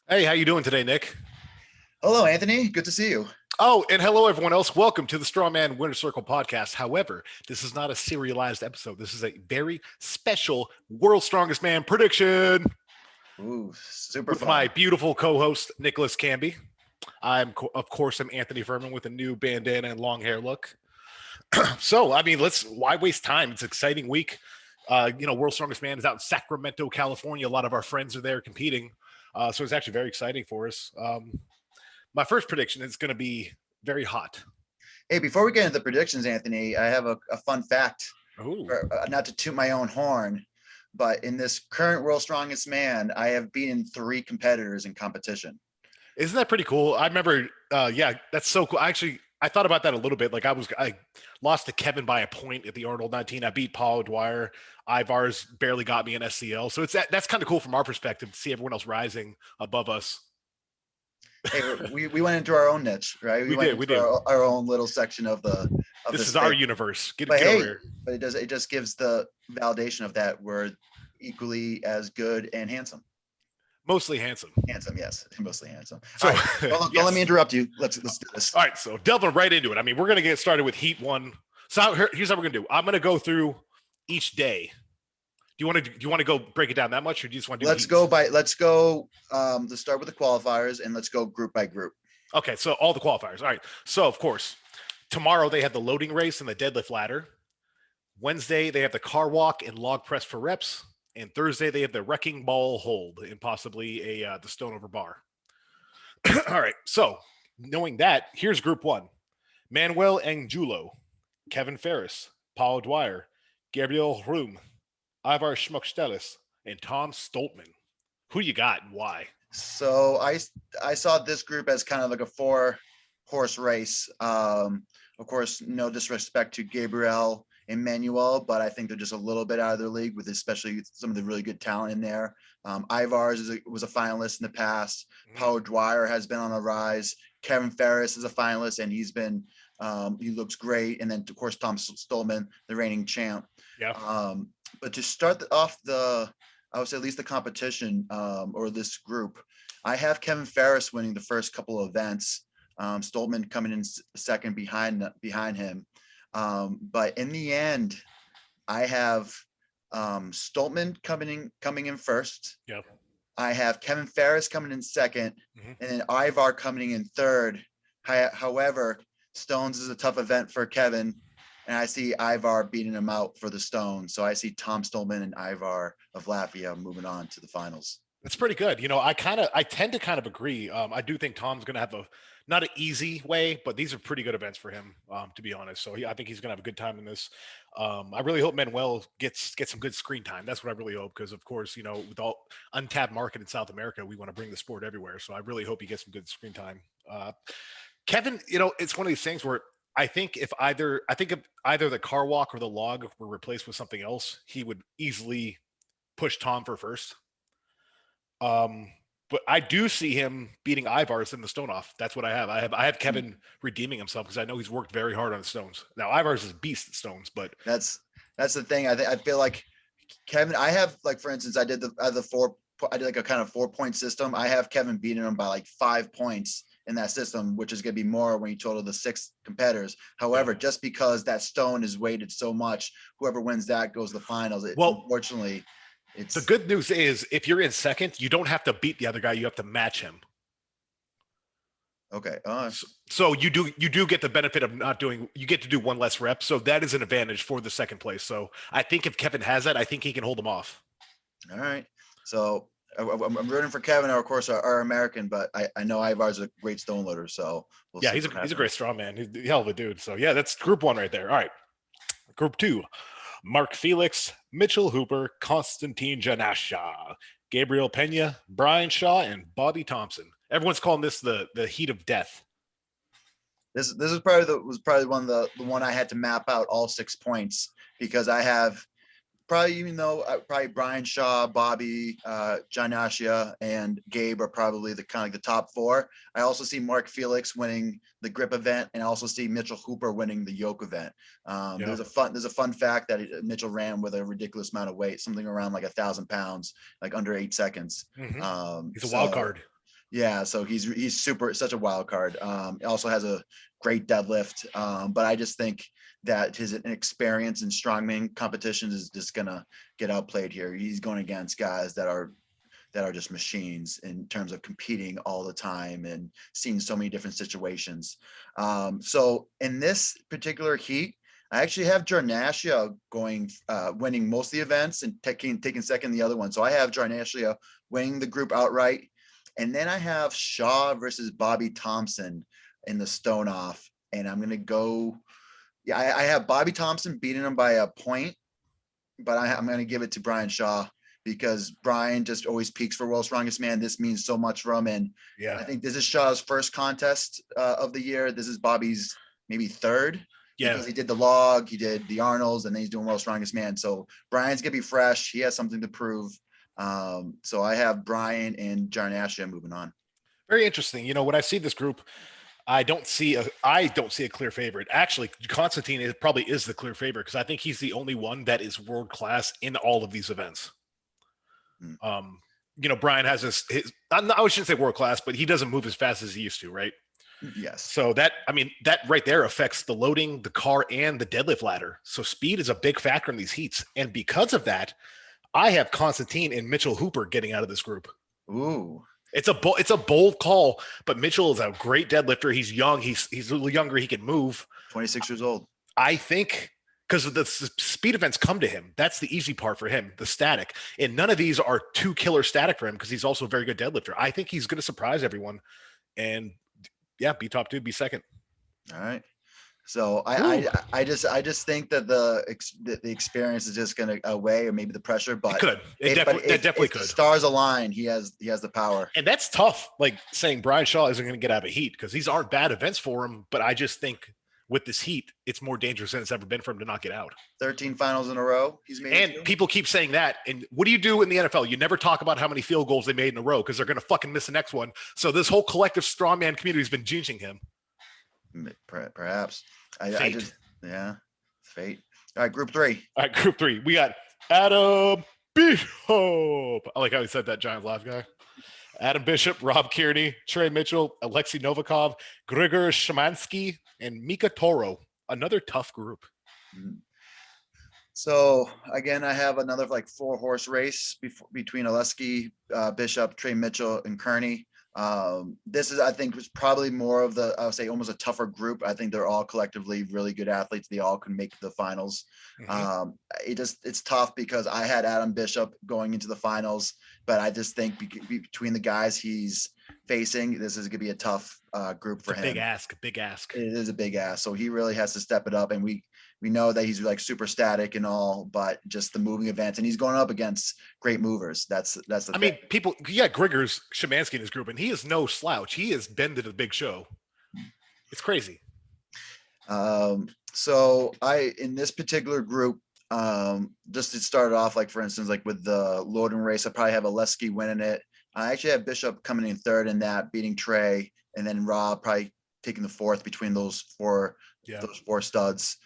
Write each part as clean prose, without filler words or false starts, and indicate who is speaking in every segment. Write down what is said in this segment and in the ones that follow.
Speaker 1: Hey, how you doing today, Nick?
Speaker 2: Hello, Anthony. Good to see you.
Speaker 1: Oh, and hello, everyone else. Welcome to the Strawman Winner Circle podcast. However, this is not a serialized episode. This is a very special World's Strongest Man prediction
Speaker 2: Ooh, super
Speaker 1: with my
Speaker 2: fun.
Speaker 1: beautiful co-host Nicholas Canby. Of course, I'm Anthony Furman with a new bandana and long hair look. So, I mean, let's why waste time? It's an exciting week. World's Strongest Man is out in Sacramento, California. A lot of our friends are there competing, so it's actually very exciting for us. My first prediction is going to be very hot.
Speaker 2: Hey, before we get into the predictions, Anthony, I have a fun fact.
Speaker 1: Ooh.
Speaker 2: Not to toot my own horn, but in this current World's Strongest Man, I have beaten three competitors in competition.
Speaker 1: Isn't that pretty cool? I remember, yeah, that's so cool. I thought about that a little bit. I lost to Kevin by a point at the Arnold 19. I beat Paul Dwyer. Ivar's barely got me an SCL. So that's kind of cool from our perspective to see everyone else rising above us.
Speaker 2: Hey, we went into our own niche, right? We went
Speaker 1: We
Speaker 2: into
Speaker 1: did.
Speaker 2: our own little section of the
Speaker 1: This is our
Speaker 2: state.
Speaker 1: universe. Get
Speaker 2: But
Speaker 1: over
Speaker 2: hey,
Speaker 1: here.
Speaker 2: but it just gives the validation of that we're equally as good and handsome.
Speaker 1: Mostly handsome.
Speaker 2: Handsome, yes, mostly handsome.
Speaker 1: So,
Speaker 2: All right, don't
Speaker 1: yes.
Speaker 2: let me interrupt you. Let's do this.
Speaker 1: All right, so delving right into it. I mean, we're going to get started with Heat 1. So here's how we're going to do. I'm going to go through each day. Do you want to go break it down that much, or do you just want to do
Speaker 2: Let's
Speaker 1: heats?
Speaker 2: go by. Let's go. Let's start with the qualifiers and let's go group by group.
Speaker 1: Okay, so all the qualifiers. All right. So of course, tomorrow they have the loading race and the deadlift ladder. Wednesday they have the car walk and log press for reps, and Thursday they have the wrecking ball hold and possibly the stone over bar. All right. So knowing that, here's Group 1: Manuel Angulo, Kevin Ferris, Paul Dwyer, Gabriel Hrum, Ivar Schmuckstellis, and Tom Stoltman. Who you got and why?
Speaker 2: So I saw this group as kind of like a 4-horse race. Of course, no disrespect to Gabriel and Manuel, but I think they're just a little bit out of their league with especially some of the really good talent in there. Ivar's was a finalist in the past. Paul Dwyer has been on a rise. Kevin Ferris is a finalist, and he looks great. And then of course Tom Stolman, the reigning champ.
Speaker 1: Yeah.
Speaker 2: But to start off I would say at least the competition or this group, I have Kevin Ferris winning the first couple of events. Stolman coming in second behind him. But in the end, I have Stoltman coming in first.
Speaker 1: Yep.
Speaker 2: I have Kevin Ferris coming in second, and then Ivar coming in third. However, Stones is a tough event for Kevin, and I see Ivar beating him out for the stone. So I see Tom Stolman and Ivar of Latvia moving on to the finals.
Speaker 1: That's pretty good. I tend to kind of agree. I do think Tom's going to have not an easy way, but these are pretty good events for him, to be honest. So I think he's going to have a good time in this. I really hope Manuel gets some good screen time. That's what I really hope, because of course, with all untapped market in South America, we want to bring the sport everywhere. So I really hope he gets some good screen time. Kevin, it's one of these things where I think if either the car walk or the log were replaced with something else, he would easily push Tom for first. But I do see him beating Ivar's in the stone off. That's what I have. I have Kevin redeeming himself because I know he's worked very hard on the stones. Now Ivar's is beast at stones, but
Speaker 2: that's the thing. I feel like Kevin. I have, like, for instance, I did like a kind of 4-point system. I have Kevin beating him by like 5 points in that system, which is going to be more when you total the 6 competitors. However, just because that stone is weighted so much, whoever wins that goes to the finals. Unfortunately,
Speaker 1: the good news is if you're in second, you don't have to beat the other guy. You have to match him.
Speaker 2: Okay.
Speaker 1: So you do get the benefit of not doing. You get to do one less rep. So that is an advantage for the second place. So I think if Kevin has that, I think he can hold him off.
Speaker 2: All right. So I'm rooting for Kevin, of course, our American, but I know Ivar's a great stone loader. So
Speaker 1: he's a great strong man. He's a hell of a dude. So yeah, that's group 1 right there. All right. Group 2: Mark Felix, Mitchell Hooper, Konstantin Janasha, Gabriel Pena, Brian Shaw, and Bobby Thompson. Everyone's calling this the heat of death.
Speaker 2: This is probably one of the one I had to map out all 6 points, because I have probably Brian Shaw, Bobby, John Ashia, and Gabe are probably the kind of like the top 4. I also see Mark Felix winning the grip event, and I also see Mitchell Hooper winning the yoke event. There's a fun fact that Mitchell ran with a ridiculous amount of weight, something around like 1,000 pounds, like under 8 seconds.
Speaker 1: He's a wild card.
Speaker 2: Yeah, so he's such a wild card. Also has a great deadlift, but I just think that his experience in strongman competitions is just gonna get outplayed here. He's going against guys that are just machines in terms of competing all the time and seeing so many different situations. So in this particular heat, I actually have Jarnashia going, winning most of the events and taking second in the other one. So I have Jarnashia winning the group outright. And then I have Shaw versus Bobby Thompson in the stone off. And I'm going to go, yeah, I have Bobby Thompson beating him by a point, but I'm going to give it to Brian Shaw because Brian just always peaks for World's Strongest Man. This means so much for him. And
Speaker 1: Yeah.
Speaker 2: I think this is Shaw's first contest of the year. This is Bobby's maybe third.
Speaker 1: Yeah.
Speaker 2: Because he did the log, he did the Arnolds, and then he's doing World's Strongest Man. So Brian's going to be fresh. He has something to prove. So I have Brian and Jarnashia moving on.
Speaker 1: Very interesting. You know, when I see this group, I don't see a clear favorite. Actually, Constantine probably is the clear favorite because I think he's the only one that is world class in all of these events. You know, Brian has his I shouldn't say world class, but he doesn't move as fast as he used to, right?
Speaker 2: Yes.
Speaker 1: So that right there affects the loading, the car, and the deadlift ladder. So speed is a big factor in these heats. And because of that, I have Constantine and Mitchell Hooper getting out of this group.
Speaker 2: Ooh.
Speaker 1: It's a bold call, but Mitchell is a great deadlifter. He's young. He's a little younger. He can move.
Speaker 2: 26 years old.
Speaker 1: I think because the speed events come to him. That's the easy part for him, the static. And none of these are too killer static for him because he's also a very good deadlifter. I think he's going to surprise everyone. And yeah, be top 2, be second.
Speaker 2: All right. So I just think that the experience is just going to outweigh, or maybe the pressure, but
Speaker 1: it definitely could.
Speaker 2: The stars align. He has the power,
Speaker 1: and that's tough. Like saying Brian Shaw isn't going to get out of a heat because these aren't bad events for him. But I just think with this heat, it's more dangerous than it's ever been for him to not get out.
Speaker 2: 13 finals in a row he's made.
Speaker 1: And people keep saying that. And what do you do in the NFL? You never talk about how many field goals they made in a row because they're going to fucking miss the next one. So this whole collective strongman community has been jinxing him.
Speaker 2: Perhaps. Fate. All right, group 3.
Speaker 1: All right, group 3. We got Adam Bishop. I like how he said that, Giants last guy. Adam Bishop, Rob Kearney, Trey Mitchell, Alexei Novikov, Grigor Shemansky, and Mika Toro. Another tough group.
Speaker 2: So again, I have another 4-horse race between Alexei, Bishop, Trey Mitchell, and Kearney. This is, I think, was probably more of I would say almost a tougher group. I think they're all collectively really good athletes. They all can make the finals. Mm-hmm. It's tough because I had Adam Bishop going into the finals, but I just think between the guys he's facing, this is going to be a tough group for him. Big ask.
Speaker 1: It
Speaker 2: is a big ask. So he really has to step it up. And we know that he's super static and all, but just the moving events, and he's going up against great movers. That's the thing.
Speaker 1: Mean, Grigor's Shemansky in his group, and he is no slouch. He has been to the big show. It's crazy.
Speaker 2: So in this particular group, just to start off, for instance, with the loading race, I probably have Alexei winning it. I actually have Bishop coming in third in that, beating Trey, and then Rob probably taking the fourth between those four studs.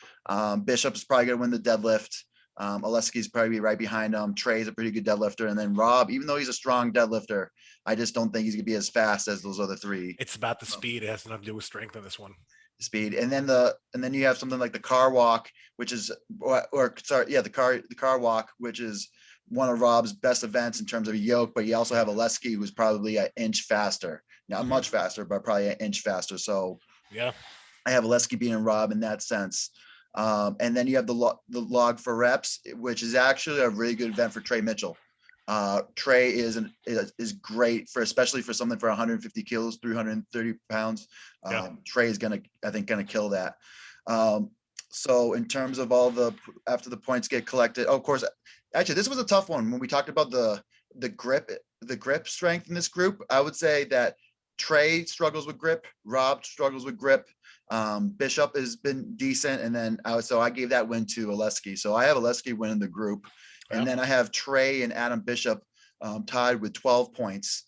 Speaker 2: Bishop is probably going to win the deadlift. Alexei's probably right behind him. Trey's a pretty good deadlifter. And then Rob, even though he's a strong deadlifter, I just don't think he's going to be as fast as those other three.
Speaker 1: It's about the speed. It has nothing to do with strength on this one.
Speaker 2: Speed. And then you have something like the car walk, which is, the car walk, which is one of Rob's best events in terms of a yoke, but you also have Alexei, who's probably an inch faster. Not much faster, but probably an inch faster. So
Speaker 1: yeah,
Speaker 2: I have Alexei beating Rob in that sense. And then you have the log for reps, which is actually a really good event for Trey Mitchell. Trey is great especially for something for 150 kilos, 330 pounds. Trey is gonna kill that. So in terms of after the points get collected, of course, actually this was a tough one when we talked about the grip strength in this group. I would say that Trey struggles with grip, Rob struggles with grip. Bishop has been decent, and then I gave that win to Alexei. So I have Alexei winning the group, and then I have Trey and Adam Bishop tied with 12 points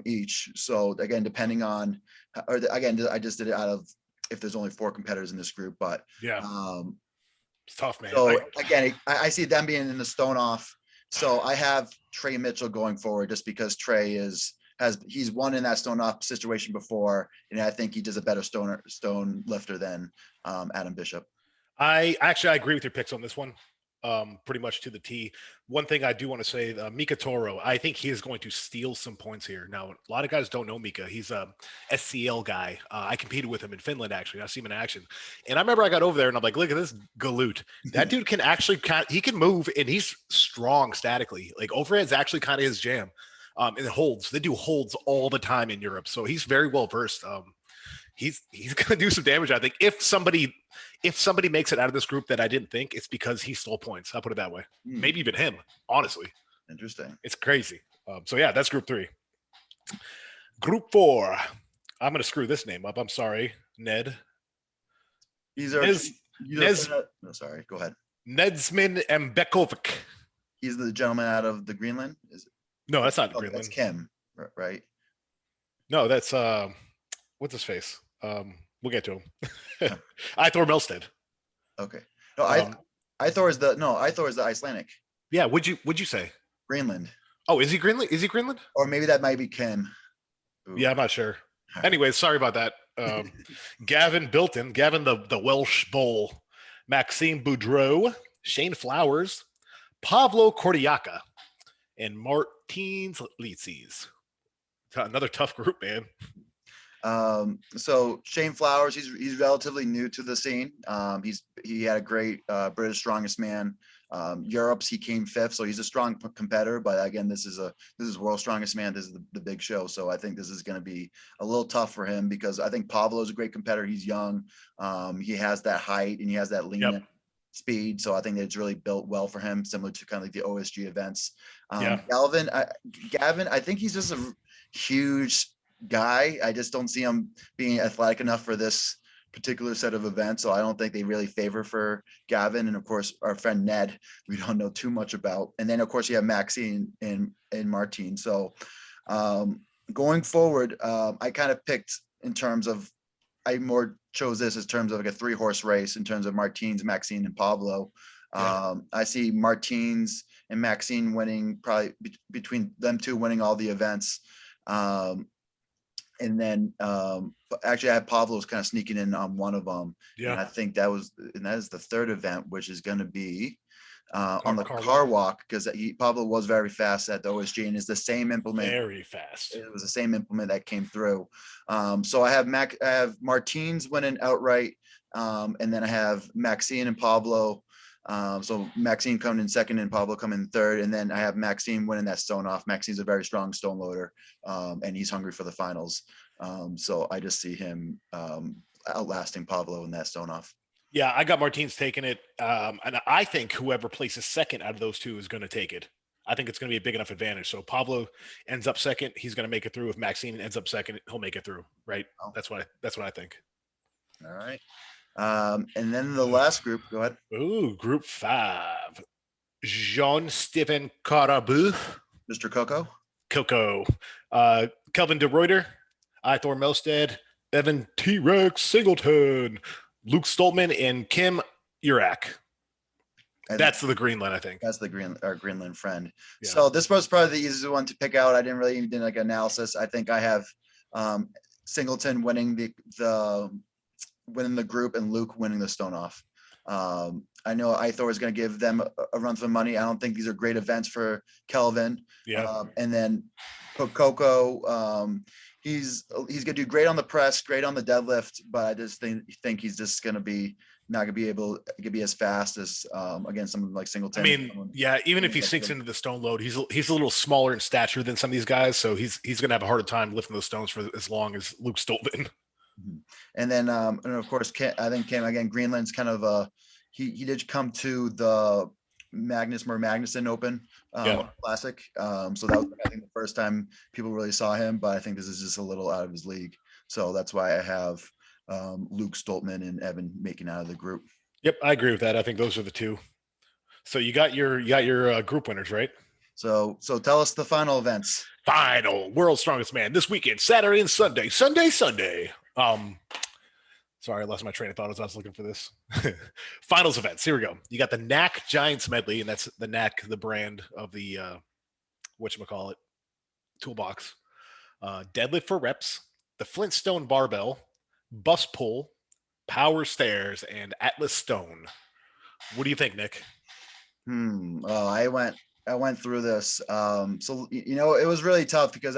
Speaker 2: each. So again, depending on, I just did it out of if there's only 4 competitors in this group, but
Speaker 1: it's tough, man.
Speaker 2: So again, I see them being in the stone off. So I have Trey Mitchell going forward just because Trey is he's won in that stone off situation before, and I think he does a better stone lifter than Adam Bishop.
Speaker 1: I agree with your picks on this one. Pretty much to the T. One thing I do want to say, Mika Toro, I think he is going to steal some points here. Now, a lot of guys don't know Mika. He's a SCL guy. I competed with him in Finland, actually. I see him in action. And I remember I got over there and I'm like, look at this galoot. That dude can actually, he can move and he's strong statically. Like overhead's actually kind of his jam. And holds. They do holds all the time in Europe. So he's very well versed. He's gonna do some damage. I think if somebody makes it out of this group that I didn't think, it's because he stole points. I'll put it that way. Maybe even him, honestly.
Speaker 2: Interesting.
Speaker 1: It's crazy. So yeah, that's group 3. Group 4. I'm gonna screw this name up. I'm sorry, Ned.
Speaker 2: Sorry, go ahead.
Speaker 1: Nedsman Mbekovic.
Speaker 2: He's the gentleman out of the Greenland.
Speaker 1: No, that's not Greenland.
Speaker 2: That's Kim, right?
Speaker 1: No, that's what's his face? We'll get to him. Ithor Melstead.
Speaker 2: Okay. No, Ithor is the Icelandic.
Speaker 1: Yeah, would you say?
Speaker 2: Greenland.
Speaker 1: Oh, is he Greenland? Is he Greenland?
Speaker 2: Or maybe that might be Kim.
Speaker 1: Ooh. Yeah, I'm not sure. Anyways, sorry about that. Gavin Bilton, Gavin the Welsh Bull, Maxime Boudreau, Shane Flowers, Pavlo Cordiaca, and Martins Litzis. Another tough group, man.
Speaker 2: So Shane Flowers, he's relatively new to the scene. He had a great British Strongest Man. Europe's he came 5th, so he's a strong competitor. But again, this is World's Strongest Man. This is the big show, so I think this is going to be a little tough for him because I think Pablo's a great competitor. He's young. He has that height and he has that lean speed, so I think it's really built well for him, similar to kind of like the OSG events. Gavin, I think he's just a huge guy. I just don't see him being athletic enough for this particular set of events, so I don't think they really favor for Gavin. And of course our friend Ned, we don't know too much about, and then of course you have Maxine and Martin. So going forward, I kind of picked in terms of, I more chose this as terms of like a 3-horse race in terms of Martins, Maxine, and Pablo. I see Martins and Maxine winning, probably between them two winning all the events. And then actually I had Pablo's kind of sneaking in on one of them. Yeah. And I think that is the 3rd event, which is going to be on the car walk, because Pablo was very fast at the OSG and is the same implement.
Speaker 1: Very fast.
Speaker 2: It was the same implement that came through. So I have Martins winning outright. And then I have Maxine and Pablo. So Maxine coming in 2nd and Pablo coming in 3rd. And then I have Maxine winning that stone off. Maxine's a very strong stone loader, and he's hungry for the finals. So I just see him outlasting Pablo in that stone off.
Speaker 1: Yeah, I got Martins taking it. And I think whoever places 2nd out of those two is going to take it. I think it's going to be a big enough advantage. So Pablo ends up 2nd. He's going to make it through. If Maxine ends up 2nd, he'll make it through. Right. Oh. That's what I think.
Speaker 2: All right. And then the last group, go ahead.
Speaker 1: Ooh, group 5. Jean-Stephen Carabou.
Speaker 2: Mr. Coco.
Speaker 1: Kelvin de Reuter. Ithor Melstead. Evan T-Rex Singleton. Luke Stoltman and Kim Urak. That's the Greenland, I think.
Speaker 2: That's our Greenland friend. Yeah. So this was probably the easiest one to pick out. I didn't really even do like analysis. I think I have Singleton winning the group and Luke winning the stone off. I know Ithor is going to give them a run for money. I don't think these are great events for Kelvin.
Speaker 1: Yeah.
Speaker 2: And then Coco, he's going to do great on the press, great on the deadlift, but I just think he's just going to be not going to be able to be as fast as against someone like Singleton.
Speaker 1: I mean, yeah, even if he sinks into the stone load, he's a little smaller in stature than some of these guys, so he's going to have a harder time lifting those stones for as long as Luke Stoltman.
Speaker 2: And then, and of course, I think Kim again. Greenland's kind of he did come to the Magnuson Open Classic. So that was I think the first time people really saw him. But I think this is just a little out of his league. So that's why I have Luke Stoltman and Evan making out of the group.
Speaker 1: Yep, I agree with that. I think those are the two. So you got your group winners, right?
Speaker 2: So tell us the final events.
Speaker 1: Final World's Strongest Man this weekend, Saturday and Sunday. Sunday. Sorry, I lost my train of thought as I was looking for this. Finals events. Here we go. You got the NAC Giants medley, and that's the NAC, the brand of the whatchamacallit toolbox. deadlift for reps, the Flintstone barbell, bus pull, power stairs, and Atlas stone. What do you think, Nick?
Speaker 2: Oh, I went through this. So it was really tough because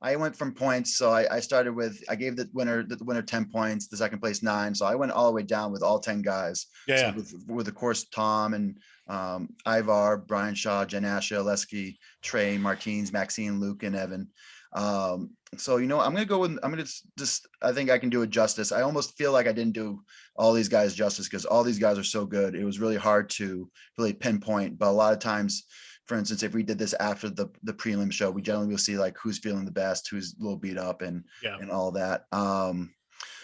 Speaker 2: I went from points. So I started with, I gave the winner 10 points, the second place 9. So I went all the way down with all 10 guys.
Speaker 1: Yeah,
Speaker 2: So
Speaker 1: yeah.
Speaker 2: with of course Tom and Ivar, Brian Shaw, Jen Asha, Lesky, Trey, Martins, Maxine, Luke, and Evan. So I'm gonna just I think I can do it justice. I almost feel like I didn't do all these guys justice because all these guys are so good. It was really hard to really pinpoint, but a lot of times, for instance, if we did this after the prelim show, we generally will see like who's feeling the best, who's a little beat up, and
Speaker 1: Yeah.
Speaker 2: all that.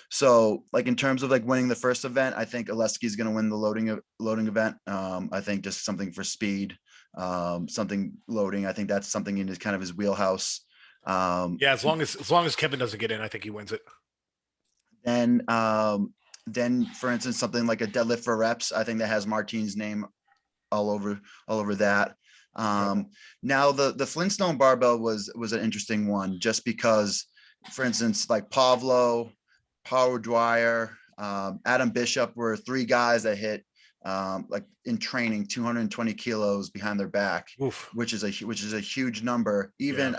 Speaker 2: So like in terms of like winning the first event, I think Oleski is going to win the loading event. I think just something for speed, something loading. I think that's something in his kind of his wheelhouse.
Speaker 1: Yeah, as long as Kevin doesn't get in, I think he wins it.
Speaker 2: Then for instance, something like a deadlift for reps, I think that has Martine's name all over that. Now the Flintstone barbell was an interesting one just because, for instance, like Pavlo, Power Dwyer, Adam Bishop were 3 guys that hit like in training 220 kilos behind their back,
Speaker 1: Oof.
Speaker 2: which is a huge number. Even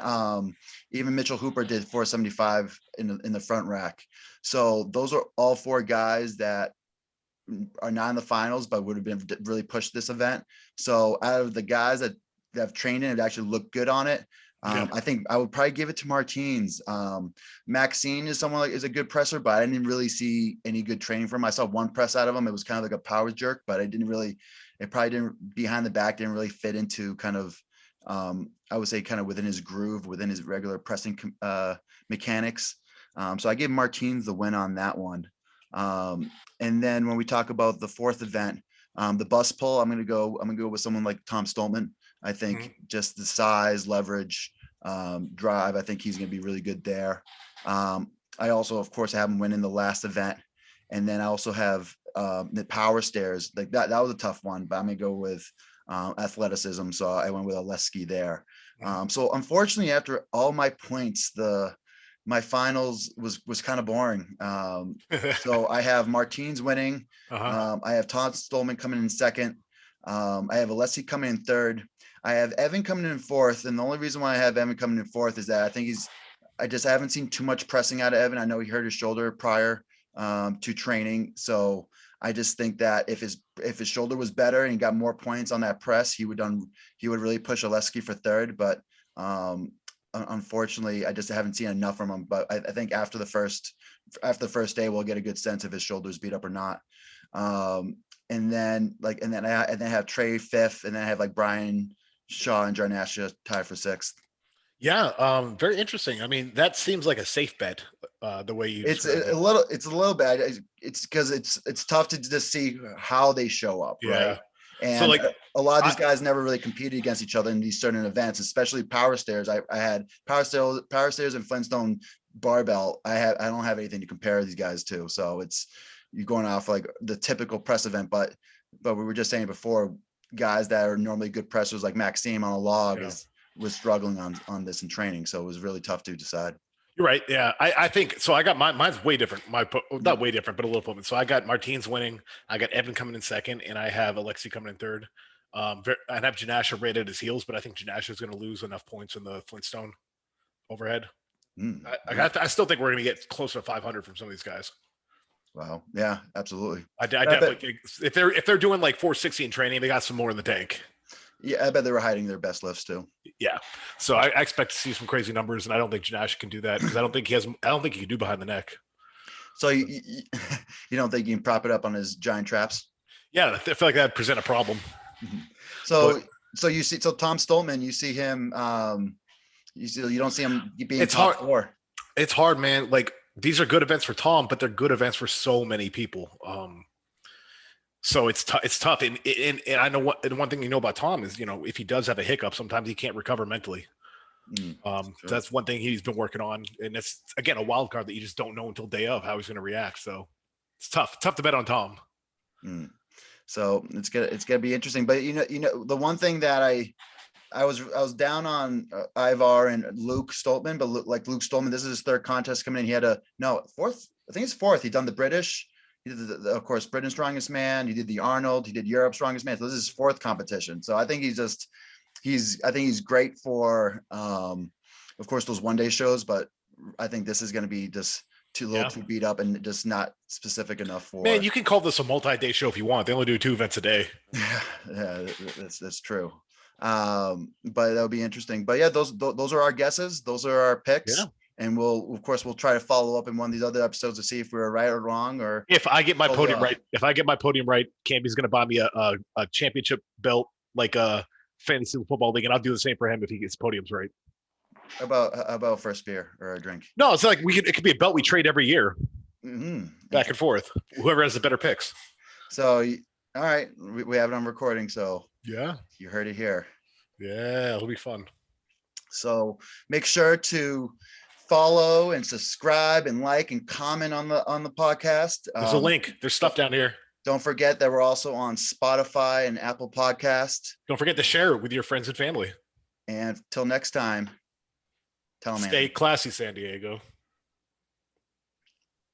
Speaker 2: Mitchell Hooper did 475 in the front rack. So those are all 4 guys that are not in the finals, but would have been really pushed this event. So out of the guys that have trained in it, actually looked good on it. I think I would probably give it to Martins. Maxine is someone is a good presser, but I didn't really see any good training from him. I saw one press out of him. It was kind of like a power jerk, but it probably didn't behind the back, didn't really fit into kind of, I would say kind of within his groove, within his regular pressing mechanics. So I gave Martins the win on that one. And then when we talk about the 4th event, the bus pull, I'm going to go with someone like Tom Stoltman. I think just the size, leverage, drive, I think he's going to be really good there. I also, of course, have him win in the last event. And then I also have the power stairs. Like that was a tough one, but I'm going to go with athleticism. So I went with Oleski there. So unfortunately, after all my points, my finals was kind of boring. So I have Martins winning. I have Todd Stolman coming in second. I have Alessi coming in third. I have Evan coming in fourth. And the only reason why I have Evan coming in fourth is that I think I haven't seen too much pressing out of Evan. I know he hurt his shoulder prior to training. So I just think that if his shoulder was better and he got more points on that press, he would really push Oleski for third. But unfortunately, I just haven't seen enough from him. But I think after the first day, we'll get a good sense if his shoulder's beat up or not. And then I have Trey 5th, and then I have like Brian Shaw and Jarnasha tied for 6th.
Speaker 1: Yeah, very interesting. I mean, that seems like a safe bet. The way you
Speaker 2: it's a little bad. It's because it's tough to just see how they show up, right? And so like a lot of these guys never really competed against each other in these certain events, especially power stairs. I had power stairs and Flintstone barbell. I don't have anything to compare these guys to. So you're going off like the typical press event, but we were just saying before, guys that are normally good pressers like Maxime on a log was struggling on this in training. So it was really tough to decide.
Speaker 1: You're right. Yeah, I think so. I got mine's way different. Not way different, but a little bit. So I got Martins winning. I got Evan coming in second, and I have Alexi coming in third. I have Janasha right at his heels, but I think Janasha is going to lose enough points in the Flintstone overhead. I still think we're going to get closer to 500 from some of these guys.
Speaker 2: Wow. Yeah, absolutely.
Speaker 1: I definitely think if they're doing like 460 in training, they got some more in the tank.
Speaker 2: Yeah, I bet they were hiding their best lifts too.
Speaker 1: Yeah, so I expect to see some crazy numbers, and I don't think Janash can do that because I don't think he can do behind the neck.
Speaker 2: So you don't think you can prop it up on his giant traps?
Speaker 1: Yeah, I feel like that'd present a problem.
Speaker 2: So Tom Stolman, you see him. You don't see him being top 4.
Speaker 1: It's hard, man. Like these are good events for Tom, but they're good events for so many people. So it's tough. And I know one thing you know about Tom is, if he does have a hiccup, sometimes he can't recover mentally. So that's one thing he's been working on. And it's, again, a wild card that you just don't know until day of how he's going to react. So it's tough to bet on Tom.
Speaker 2: So it's gonna be interesting. But the one thing that I was down on Ivar and Luke Stoltman, but like Luke Stoltman, this is his third contest coming in. He had fourth. I think it's fourth. He done the British. He did of course, Britain's Strongest Man. He did the Arnold. He did Europe's Strongest Man. So this is his fourth competition. So I think I think he's great for, of course, those one-day shows. But I think this is going to be just too beat up and just not specific enough for.
Speaker 1: Man, you can call this a multi-day show if you want. They only do 2 events a day.
Speaker 2: Yeah, that's true. But that'll be interesting. But yeah, those are our guesses. Those are our picks.
Speaker 1: Yeah.
Speaker 2: And we'll try to follow up in one of these other episodes to see if we were right or wrong. Or
Speaker 1: if I get my podium right, Campy's going to buy me a championship belt, like a fantasy football league, and I'll do the same for him if he gets podiums right.
Speaker 2: About first beer or a drink?
Speaker 1: No, it's like it could be a belt we trade every year, back and forth. Whoever has the better picks.
Speaker 2: So, all right, we have it on recording. So
Speaker 1: yeah,
Speaker 2: you heard it here.
Speaker 1: Yeah, it'll be fun.
Speaker 2: So make sure to follow and subscribe and like and comment on the podcast.
Speaker 1: There's a link. There's stuff down here.
Speaker 2: Don't forget that we're also on Spotify and Apple Podcast.
Speaker 1: Don't forget to share it with your friends and family.
Speaker 2: And till next time, tell them.
Speaker 1: Stay classy, San Diego.